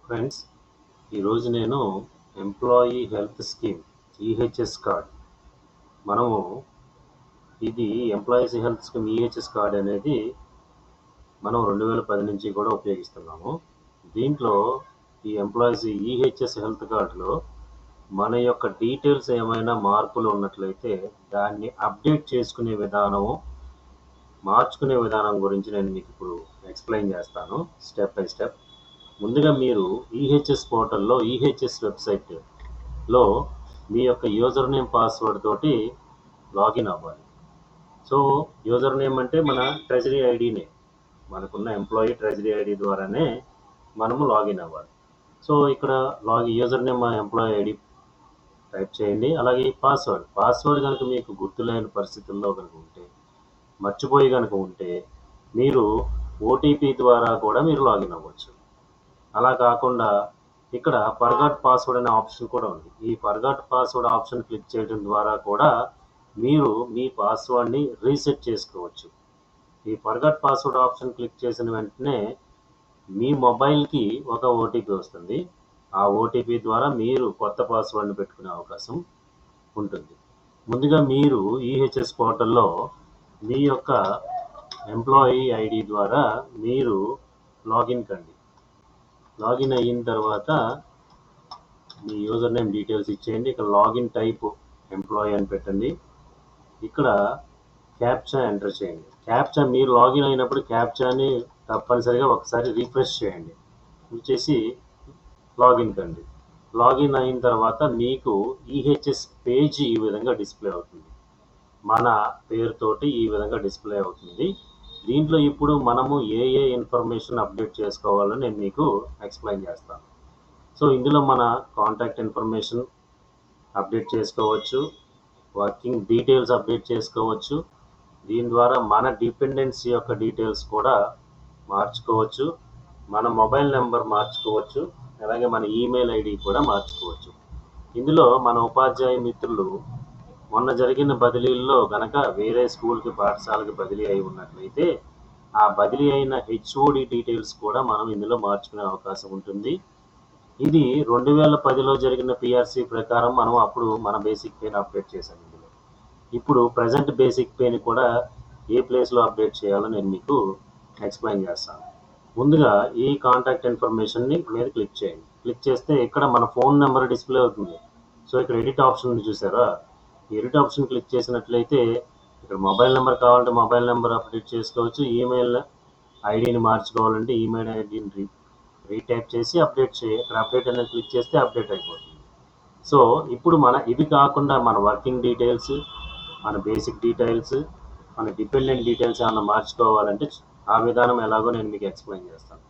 Friends, ఈరోజు నేను employee health scheme EHS card మనము ఇది employees health scheme EHS card అనేది మనం 2010 నుంచి కూడా ఉపయోగిస్తున్నాము. దీంట్లో ఈ ఎంప్లాయీస్ ఈహెచ్ఎస్ హెల్త్ కార్డులో మన యొక్క డీటెయిల్స్ ఏమైనా మార్పులు ఉన్నట్లయితే దాన్ని అప్డేట్ చేసుకునే విధానము, మార్చుకునే విధానం గురించి నేను మీకు ఇప్పుడు ఎక్స్ప్లెయిన్ చేస్తాను స్టెప్ బై స్టెప్. ముందుగా మీరు ఈహెచ్ఎస్ పోర్టల్లో ఈహెచ్ఎస్ వెబ్సైట్లో మీ యొక్క యూజర్ నేమ్ పాస్వర్డ్ తోటి లాగిన్ అవ్వాలి. సో యూజర్ నేమ్ అంటే మన ట్రెజరీ ఐడినే, మనకున్న ఎంప్లాయీ ట్రెజరీ ఐడి ద్వారానే మనము లాగిన్ అవ్వాలి. సో ఇక్కడ user name employee ID type చేయండి. అలాగే పాస్వర్డ్ కనుక మీకు గుర్తులేని పరిస్థితుల్లో కనుక ఉంటే, మర్చిపోయి కనుక ఉంటే మీరు ఓటీపీ ద్వారా కూడా మీరు లాగిన్ అవ్వచ్చు. అలా కాకుండా ఇక్కడ ఫర్గాట్ పాస్వర్డ్ అనే ఆప్షన్ కూడా ఉంది. ఈ ఫర్గాట్ పాస్వర్డ్ ఆప్షన్ క్లిక్ చేయడం ద్వారా కూడా మీరు మీ పాస్వర్డ్ని రీసెట్ చేసుకోవచ్చు. ఈ ఫర్గాట్ పాస్వర్డ్ ఆప్షన్ క్లిక్ చేసిన వెంటనే మీ మొబైల్కి ఒక ఓటీపీ వస్తుంది. ఆ ఓటీపీ ద్వారా మీరు కొత్త పాస్వర్డ్ని పెట్టుకునే అవకాశం ఉంటుంది. ముందుగా మీరు ఈహెచ్ఎస్ పోర్టల్లో మీ యొక్క ఎంప్లాయీ ఐడి ద్వారా మీరు లాగిన్ కండి. లాగిన్ అయిన తర్వాత మీ యూజర్ నేమ్ డీటెయిల్స్ ఇచ్చేయండి. ఇక్కడ లాగిన్ టైప్ ఎంప్లాయీ అని పెట్టండి. ఇక్కడ క్యాప్చా ఎంటర్ చేయండి. క్యాప్చా మీరు లాగిన్ అయినప్పుడు క్యాప్చాని తప్పనిసరిగా ఒకసారి రీఫ్రెష్ చేయండి. చేసి లాగిన్ కండి. లాగిన్ అయిన తర్వాత మీకు ఈహెచ్ఎస్ పేజ్ ఈ విధంగా డిస్ప్లే అవుతుంది. మన పేరుతోటి ఈ విధంగా డిస్ప్లే అవుతుంది. దీంట్లో ఇప్పుడు మనము ఏ ఇన్ఫర్మేషన్ అప్డేట్ చేసుకోవాలో నేను మీకు ఎక్స్ప్లెయిన్ చేస్తాను. సో ఇందులో మన కాంటాక్ట్ ఇన్ఫర్మేషన్ అప్డేట్ చేసుకోవచ్చు, వర్కింగ్ డీటెయిల్స్ అప్డేట్ చేసుకోవచ్చు. దీని ద్వారా మన డిపెండెన్సీ యొక్క డీటెయిల్స్ కూడా మార్చుకోవచ్చు, మన మొబైల్ నెంబర్ మార్చుకోవచ్చు, అలాగే మన ఈమెయిల్ ఐడి కూడా మార్చుకోవచ్చు. ఇందులో మన ఉపాధ్యాయ మిత్రులు మొన్న జరిగిన బదిలీల్లో గనక వేరే స్కూల్కి, పాఠశాలకి బదిలీ అయి ఉన్నట్లయితే ఆ బదిలీ అయిన హెచ్ఓడి డీటెయిల్స్ కూడా మనం ఇందులో మార్చుకునే అవకాశం ఉంటుంది. ఇది 2010లో జరిగిన పిఆర్సీ ప్రకారం మనం అప్పుడు మన బేసిక్ పేని అప్డేట్ చేశాం. ఇందులో ఇప్పుడు ప్రజెంట్ బేసిక్ పేని కూడా ఏ ప్లేస్లో అప్డేట్ చేయాలో నేను మీకు ఎక్స్ప్లెయిన్ చేస్తాను. ముందుగా ఈ కాంటాక్ట్ ఇన్ఫర్మేషన్ని మీద క్లిక్ చేయండి. క్లిక్ చేస్తే ఇక్కడ మన ఫోన్ నెంబర్ డిస్ప్లే అవుతుంది. సో ఇక్కడ ఎడిట్ ఆప్షన్ ఉంది, చూసారా? ఎడిట్ ఆప్షన్ క్లిక్ చేసినట్లయితే ఇక్కడ మొబైల్ నెంబర్ కావాలంటే మొబైల్ నెంబర్ అప్డేట్ చేసుకోవచ్చు, ఈమెయిల్ ఐడిని మార్చుకోవాలంటే ఈమెయిల్ ఐడిని రీటైప్ చేసి ఇక్కడ అప్డేట్ అనేది క్లిక్ చేస్తే అప్డేట్ అయిపోతుంది. సో ఇప్పుడు ఇవి కాకుండా మన వర్కింగ్ డీటెయిల్స్, మన బేసిక్ డీటెయిల్స్, మన డిపెండెంట్ డీటెయిల్స్ ఏమైనా మార్చుకోవాలంటే ఆ విధానం ఎలాగో నేను మీకు ఎక్స్ప్లెయిన్ చేస్తాను.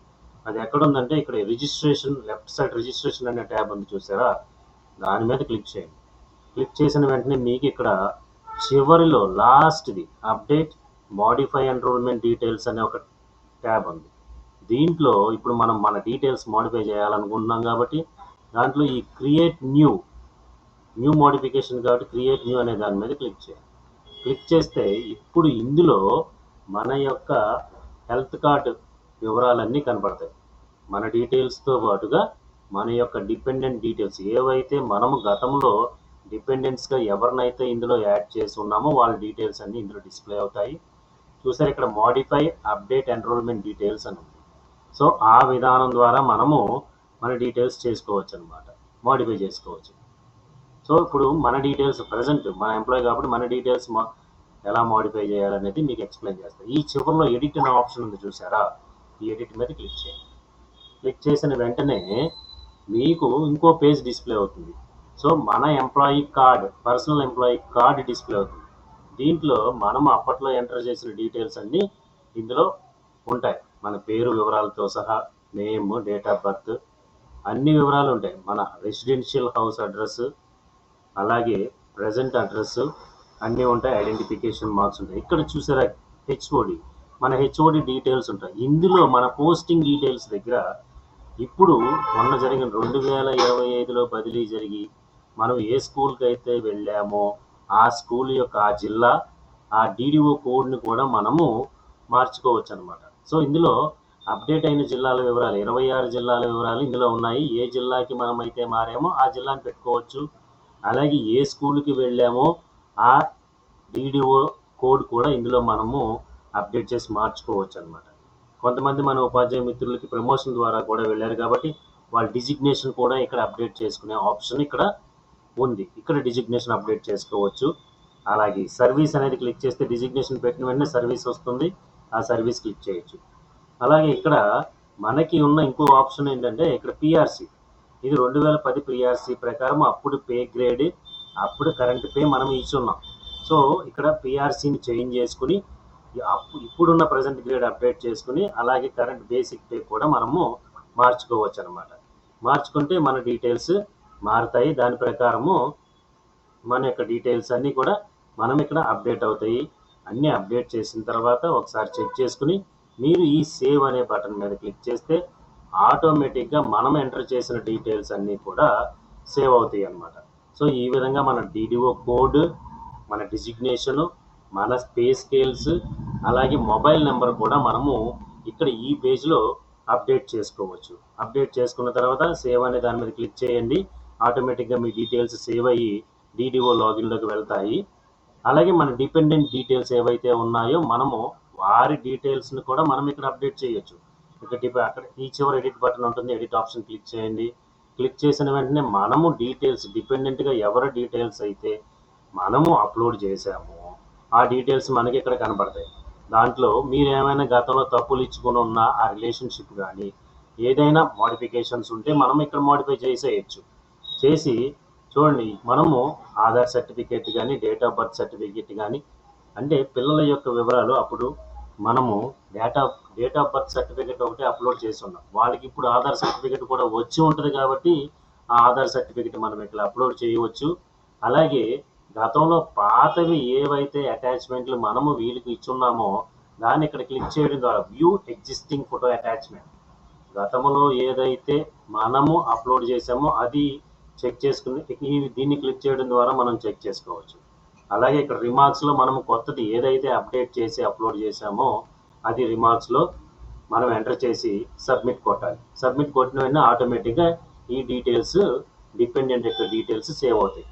అది ఎక్కడ ఉందంటే ఇక్కడ రిజిస్ట్రేషన్, లెఫ్ట్ సైడ్ రిజిస్ట్రేషన్ అనే ట్యాబ్ ఉంది, చూసారా? దాని మీద క్లిక్ చేయండి. క్లిక్ చేసిన వెంటనే మీకు ఇక్కడ చివరిలో లాస్ట్ది అప్డేట్ మోడిఫై ఎన్రోల్మెంట్ డీటెయిల్స్ అనే ఒక ట్యాబ్ ఉంది. దీంట్లో ఇప్పుడు మనం మన డీటెయిల్స్ మోడిఫై చేయాలనుకుంటున్నాం కాబట్టి దాంట్లో ఈ క్రియేట్ న్యూ మోడిఫికేషన్ కాబట్టి క్రియేట్ న్యూ అనే దాని మీద క్లిక్ చేయాలి. క్లిక్ చేస్తే ఇప్పుడు ఇందులో మన యొక్క హెల్త్ కార్డు వివరాలన్నీ కనపడతాయి. మన డీటెయిల్స్తో పాటుగా మన యొక్క డిపెండెంట్ డీటెయిల్స్ ఏవైతే మనము గతంలో డిపెండెంట్స్గా ఎవరినైతే ఇందులో యాడ్ చేసి ఉన్నామో వాళ్ళ డీటెయిల్స్ అన్నీ ఇందులో డిస్ప్లే అవుతాయి. చూసారు, ఇక్కడ మోడిఫై అప్డేట్ ఎన్రోల్మెంట్ డీటెయిల్స్ అని ఉంది. సో ఆ విధానం ద్వారా మనము మన డీటెయిల్స్ చేసుకోవచ్చు అనమాట, మోడిఫై చేసుకోవచ్చు. సో ఇప్పుడు మన డీటెయిల్స్ ప్రజెంట్ మన ఎంప్లాయీ కాబట్టి మన డీటెయిల్స్ ఎలా మోడిఫై చేయాలనేది మీకు ఎక్స్ప్లెయిన్ చేస్తాను. ఈ చివరిలో ఎడిట్ అనే ఆప్షన్ ఉంది, చూసారా? ఈ ఎడిట్ మీద క్లిక్ చేయండి. క్లిక్ చేసిన వెంటనే మీకు ఇంకో పేజ్ డిస్ప్లే అవుతుంది. సో మన employee card, personal employee card display అవుతుంది. దీంట్లో మనం అప్పట్లో ఎంటర్ చేసిన డీటెయిల్స్ అన్నీ ఇందులో ఉంటాయి. మన పేరు వివరాలతో సహా నేమ్, డేట్ ఆఫ్ బర్త్ అన్ని వివరాలు ఉంటాయి. మన రెసిడెన్షియల్ హౌస్ అడ్రస్, అలాగే ప్రజెంట్ అడ్రస్ అన్నీ ఉంటాయి. ఐడెంటిఫికేషన్ మార్క్స్ ఉంటాయి. ఇక్కడ చూసారా హెచ్ఓడి, మన హెచ్ఓడి డీటెయిల్స్ ఉంటాయి. ఇందులో మన పోస్టింగ్ డీటెయిల్స్ దగ్గర ఇప్పుడు మొన్న జరిగిన 2025లో బదిలీ జరిగి మనం ఏ స్కూల్కి అయితే వెళ్ళామో ఆ స్కూల్ యొక్క ఆ జిల్లా, ఆ డిడిఓ కోడ్ని కూడా మనము మార్చుకోవచ్చు అనమాట. సో ఇందులో అప్డేట్ అయిన జిల్లాల వివరాలు 26 జిల్లాల వివరాలు ఇందులో ఉన్నాయి. ఏ జిల్లాకి మనమైతే మారామో ఆ జిల్లాని పెట్టుకోవచ్చు. అలాగే ఏ స్కూల్కి వెళ్ళామో ఆ డిడిఓ కోడ్ కూడా ఇందులో మనము అప్డేట్ చేసి మార్చుకోవచ్చు అనమాట. కొంతమంది మన ఉపాధ్యాయ మిత్రులకి ప్రమోషన్ ద్వారా కూడా వెళ్ళారు కాబట్టి వాళ్ళ డిజిగ్నేషన్ కూడా ఇక్కడ అప్డేట్ చేసుకునే ఆప్షన్ ఇక్కడ ఉంది. ఇక్కడ డిజిగ్నేషన్ అప్డేట్ చేసుకోవచ్చు. అలాగే సర్వీస్ అనేది క్లిక్ చేస్తే డిజిగ్నేషన్ పెట్టిన వెంటనే సర్వీస్ వస్తుంది. ఆ సర్వీస్ క్లిక్ చేయొచ్చు. అలాగే ఇక్కడ మనకి ఉన్న ఇంకో ఆప్షన్ ఏంటంటే ఇక్కడ పిఆర్సి, ఇది 2010 పిఆర్సి ప్రకారం అప్పుడు పే గ్రేడ్, అప్పుడు కరెంట్ పే మనం ఇచ్చున్నాం. సో ఇక్కడ పిఆర్సిని చేంజ్ చేసుకుని ఇప్పుడున్న ప్రజెంట్ గ్రేడ్ అప్డేట్ చేసుకుని అలాగే కరెంట్ బేసిక్ పే కూడా మనము మార్చుకోవచ్చు అనమాట. మార్చుకుంటే మన డీటెయిల్స్ మారుతాయి. దాని ప్రకారము మన యొక్క డీటెయిల్స్ అన్నీ కూడా మనం ఇక్కడ అప్డేట్ అవుతాయి. అన్నీ అప్డేట్ చేసిన తర్వాత ఒకసారి చెక్ చేసుకుని మీరు ఈ సేవ్ అనే బటన్ మీద క్లిక్ చేస్తే ఆటోమేటిక్గా మనం ఎంటర్ చేసిన డీటెయిల్స్ అన్నీ కూడా సేవ్ అవుతాయి అన్నమాట. సో ఈ విధంగా మన డిడిఓ కోడ్, మన డిజిగ్నేషను, మన పే స్కేల్స్, అలాగే మొబైల్ నెంబర్ కూడా మనము ఇక్కడ ఈ పేజ్లో అప్డేట్ చేసుకోవచ్చు. అప్డేట్ చేసుకున్న తర్వాత సేవ్ అనే దాని మీద క్లిక్ చేయండి. ఆటోమేటిక్గా మీ డీటెయిల్స్ సేవ్ అయ్యి డిడిఓ లాగిన్లోకి వెళ్తాయి. అలాగే మన డిపెండెంట్ డీటెయిల్స్ ఏవైతే ఉన్నాయో మనము వారి డీటెయిల్స్ని కూడా మనం ఇక్కడ అప్డేట్ చేయొచ్చు. అక్కడ ఈ చివరి ఎడిట్ బటన్ ఉంటుంది. ఎడిట్ ఆప్షన్ క్లిక్ చేయండి. క్లిక్ చేసిన వెంటనే మనము డీటెయిల్స్ డిపెండెంట్గా ఎవరి డీటెయిల్స్ అయితే మనము అప్లోడ్ చేసామో ఆ డీటెయిల్స్ మనకి ఇక్కడ కనబడతాయి. దాంట్లో మీరు ఏమైనా గతంలో తప్పులు ఇచ్చుకొని ఉన్న ఆ రిలేషన్షిప్ కానీ ఏదైనా మోడిఫికేషన్స్ ఉంటే మనం ఇక్కడ మోడిఫై చేసేయచ్చు. చేసి చూడండి, మనము ఆధార్ సర్టిఫికేట్ కానీ డేట్ ఆఫ్ బర్త్ సర్టిఫికేట్ కానీ అంటే పిల్లల యొక్క వివరాలు అప్పుడు మనము డేట్ ఆఫ్ బర్త్ సర్టిఫికేట్ ఒకటి అప్లోడ్ చేసి ఉన్నాం. వాళ్ళకి ఇప్పుడు ఆధార్ సర్టిఫికేట్ కూడా వచ్చి ఉంటుంది కాబట్టి ఆ ఆధార్ సర్టిఫికేట్ మనం ఇక్కడ అప్లోడ్ చేయవచ్చు. అలాగే గతంలో పాతవి ఏవైతే అటాచ్మెంట్లు మనము వీళ్ళకి ఇచ్చున్నామో దాన్ని ఇక్కడ క్లిక్ చేయడం ద్వారా వ్యూ ఎగ్జిస్టింగ్ ఫోటో అటాచ్మెంట్, గతంలో ఏదైతే మనము అప్లోడ్ చేసామో అది చెక్ చేసుకుని దీన్ని క్లిక్ చేయడం ద్వారా మనం చెక్ చేసుకోవచ్చు. అలాగే ఇక్కడ రిమార్క్స్లో మనము కొత్తది ఏదైతే అప్డేట్ చేసి అప్లోడ్ చేసామో అది రిమార్క్స్లో మనం ఎంటర్ చేసి సబ్మిట్ కొట్టాలి. సబ్మిట్ కొట్టిన వెంటనే ఆటోమేటిక్గా ఈ డీటెయిల్స్ డిపెండెంట్ యొక్క డీటెయిల్స్ సేవ్ అవుతాయి.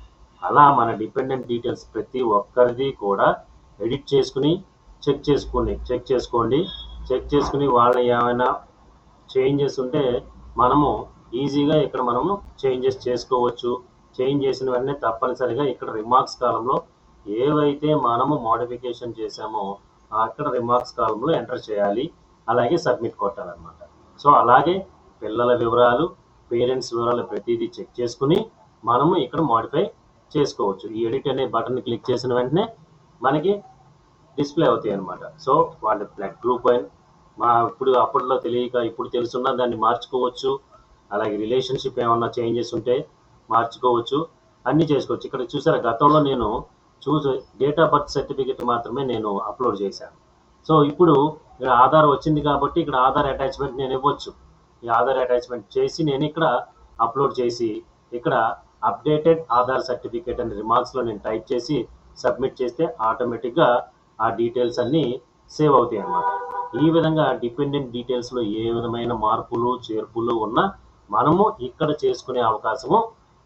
అలా మన డిపెండెంట్ డీటెయిల్స్ ప్రతి ఒక్కరిది కూడా ఎడిట్ చేసుకుని చెక్ చేసుకోండి. చెక్ చేసుకుని వాళ్ళ ఏమైనా చేంజెస్ ఉంటే మనము ఈజీగా ఇక్కడ మనము చేంజెస్ చేసుకోవచ్చు. చేంజ్ చేసిన వెంటనే తప్పనిసరిగా ఇక్కడ రిమార్క్స్ కాలంలో ఏవైతే మనము మోడిఫికేషన్ చేసామో అక్కడ రిమార్క్స్ కాలంలో ఎంటర్ చేయాలి. అలాగే సబ్మిట్ కొట్టాలన్నమాట. సో అలాగే పిల్లల వివరాలు, పేరెంట్స్ వివరాలు ప్రతిదీ చెక్ చేసుకుని మనము ఇక్కడ మోడిఫై చేసుకోవచ్చు. ఈ ఎడిట్ అనే బటన్ క్లిక్ చేసిన వెంటనే మనకి డిస్ప్లే అవుతాయి అన్నమాట. సో వాళ్ళ బ్లడ్ గ్రూప్ అప్పట్లో తెలియక ఇప్పుడు తెలుసున్నా దాన్ని మార్చుకోవచ్చు. అలాగే రిలేషన్షిప్ ఏమన్నా చేంజెస్ ఉంటే మార్చుకోవచ్చు. అన్నీ చేసుకోవచ్చు. ఇక్కడ చూసారా, గతంలో నేను డేట్ ఆఫ్ బర్త్ సర్టిఫికేట్ మాత్రమే నేను అప్లోడ్ చేశాను. సో ఇప్పుడు ఇక్కడ ఆధార్ వచ్చింది కాబట్టి ఇక్కడ ఆధార్ అటాచ్మెంట్ నేను ఇవ్వచ్చు. ఈ ఆధార్ అటాచ్మెంట్ చేసి నేను ఇక్కడ అప్లోడ్ చేసి ఇక్కడ అప్డేటెడ్ ఆధార్ సర్టిఫికేట్ అని రిమార్క్స్లో నేను టైప్ చేసి సబ్మిట్ చేస్తే ఆటోమేటిక్గా ఆ డీటెయిల్స్ అన్నీ సేవ్ అవుతాయి అన్నమాట. ఈ విధంగా డిపెండెంట్ డీటెయిల్స్లో ఏ విధమైన మార్పులు చేర్పులు ఉన్నా మనము ఇక్కడ చేసుకునే అవకాశము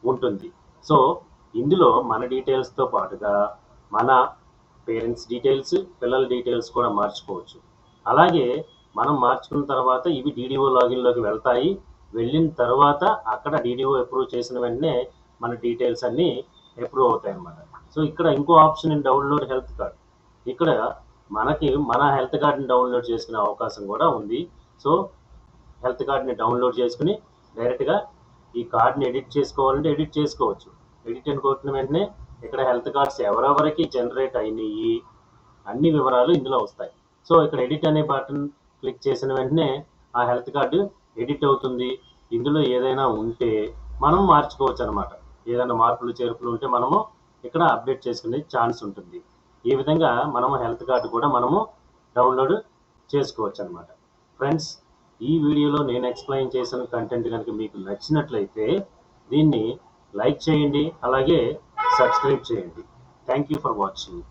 ఉంటుంది. సో ఇందులో మన డీటెయిల్స్తో పాటుగా మన పేరెంట్స్ డీటెయిల్స్, పిల్లల డీటెయిల్స్ కూడా మార్చుకోవచ్చు. అలాగే మనం మార్చుకున్న తర్వాత ఇవి డిడిఓ లాగిన్లోకి వెళ్తాయి. వెళ్ళిన తర్వాత అక్కడ డిడిఓ అప్రూవ్ చేసిన వెంటనే మన డీటెయిల్స్ అన్నీ అప్రూవ్ అవుతాయి అన్నమాట. సో ఇక్కడ ఇంకో ఆప్షన్ డౌన్లోడ్ హెల్త్ కార్డ్, ఇక్కడ మనకి మన హెల్త్ కార్డ్ని డౌన్లోడ్ చేసుకునే అవకాశం కూడా ఉంది. సో హెల్త్ కార్డ్ని డౌన్లోడ్ చేసుకుని డైరెక్ట్గా ఈ కార్డ్ని ఎడిట్ చేసుకోవాలంటే ఎడిట్ చేసుకోవచ్చు. ఎడిట్ అని కొట్టిన వెంటనే ఇక్కడ హెల్త్ కార్డ్స్ ఎవరెవరికి జనరేట్ అయినాయి అన్ని వివరాలు ఇందులో వస్తాయి. సో ఇక్కడ ఎడిట్ అనే బటన్ క్లిక్ చేసిన వెంటనే ఆ హెల్త్ కార్డు ఎడిట్ అవుతుంది. ఇందులో ఏదైనా ఉంటే మనం మార్చుకోవచ్చు అనమాట. ఏదైనా మార్పులు చేర్పులు ఉంటే మనము ఇక్కడ అప్డేట్ చేసుకునే ఛాన్స్ ఉంటుంది. ఈ విధంగా మనము హెల్త్ కార్డు కూడా మనము డౌన్లోడ్ చేసుకోవచ్చు అనమాట. ఫ్రెండ్స్, ఈ వీడియోలో నేను ఎక్స్ప్లెయిన్ చేసిన కంటెంట్ కనుక మీకు నచ్చినట్లయితే దీన్ని లైక్ చేయండి, అలాగే సబ్స్క్రైబ్ చేయండి. Thank you for watching.